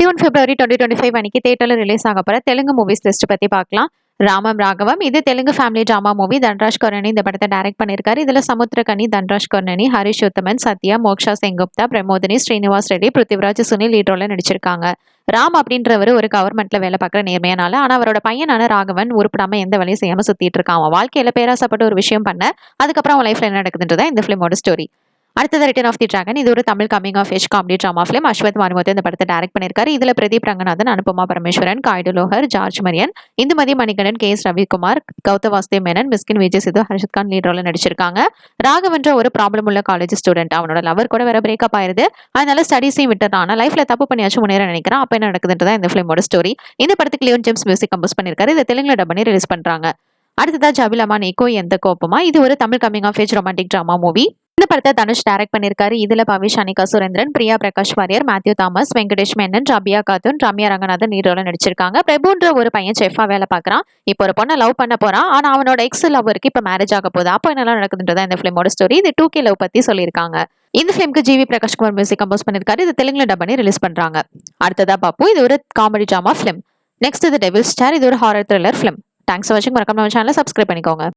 June பிப்ரவரி 2025 அன்னைக்கு தியேட்டர்ல release ஆக போற தெலுங்கு மூவிஸ் லிஸ்ட் பத்தி பார்க்கலாம். ராமம் ராகவம் இது Telugu family drama movie. Dhanraj Koranani இந்த படத்தை டைரக்ட் பண்ணிருக்காரு. இதுல சமுத்திரகனி, தன்ராஜ் கர்ணனி, ஹரிஷ் உத்தமன், சத்யா, மோக்ஷா செங்குப்தா, பிரமோதினி, ஸ்ரீனிவாஸ் ரெட்டி, பிருத்திவிராஜ், சுனில் லீட் ரோல்ல நடிச்சிருக்காங்க. ராம் அப்படின்றவர் ஒரு கவர்மெண்ட்ல வேலை பார்க்குற நேர்மையானால, ஆனா அவரோட பையனான ராகவன் உருப்படாம எந்த வேலையும் செய்யாம சுத்திட்டு இருக்கான். அவன் வாழ்க்கையில பேராசப்பட்ட ஒரு விஷயம் பண்ண, அதுக்கப்புறம் அவன் லைஃப்ல என்ன நடக்குதுன்றதா இந்த பிலிமோட ஸ்டோரி. அடுத்தது ரிட்டர்ன் ஆஃப் தி டிராகன். இது ஒரு Tamil coming of age comedy drama film. Ashwath Marimuthu இந்த படத்தை டைரக்ட் பண்ணிருக்காரு. இதுல பிரதீப் ரங்கநாதன், அனுபமா பரமேஸ்வரன், காய்டு லோஹர், ஜார்ஜ் மரியன், இந்துமதி மணிகண்டன், கே எஸ் ரவிக்குமார், கௌதம் வாசுதேவ் மேனன், மிஸ்கின் விஜய் சித்து, ஹர்ஷத் கான் லீட் ரோல நடிச்சிருக்காங்க. ராகவன்ற ஒரு ப்ராப்ளம் உள்ள காலேஜ் ஸ்டூடெண்ட். அவனோட லவர் கூட வேற பிரேக்கப் ஆயிருது. அதனால ஸ்டடிஸையும் விட்டுறான். லைஃப்ல தப்பு பண்ணியாச்சும் முன்னேற நினைக்கிறான். அப்ப என்ன நடக்குதுன்றதா இந்த ஃபிலிமோட ஸ்டோரி. இந்த படத்துக்கு லியோன் ஜேம்ஸ் மியூசிக் கம்போஸ் பண்ணிருக்காரு. இதை தெலுங்குல டப் பண்ணி ரிலீஸ் பண்றாங்க. அடுத்ததா ஜபிலமா நீக்கோ எந்த கோப்பமா. இது ஒரு Tamil coming of age romantic drama movie. இந்த படத்தை தனுஷ் டைரக்ட் பண்ணிருக்காரு. இதுல பவிஷ், அனிகா சுரேந்திரன், பிரியா பிரகாஷ் வாரியர், மேத்யூ தாமஸ், வெங்கடேஷ் மேனன், ரபியா காத்தூன், ரம்யா ரங்கநாதன் ஹீரோல நடிச்சிருக்காங்க. பிரபுன்ற ஒரு பையன் செஃபா வேலை பார்க்கறான். இப்போ ஒரு பொண்ணை லவ் பண்ண போறான். ஆனா அவனோட எக்ஸ் லவருக்கு இப்ப மேரேஜ் ஆக போகுது. அப்போ என்னெல்லாம் நடக்குதுன்றதா இந்த பிலிமோட ஸ்டோரி. இது 2K லவ் பத்தி சொல்லியிருக்காங்க. இந்த ஃபிலிம்க்கு ஜிவி பிரகாஷ் குமார் மியூசிக் கம்போஸ் பண்ணிருக்காரு. இது தெலுங்குல டப் பண்ணி ரிலீஸ் பண்றாங்க. அடுத்ததா பாப்பு. இது ஒரு காமெடி டிராமா ஃபிலிம். நெக்ஸ்ட் இது டெவில் ஸ்டார். இது ஒரு horror thriller film. Thanks for வாட்சிங். மறக்காம நம்ம சேனலை சப்ஸ்கிரைப் பண்ணிக்கோங்க.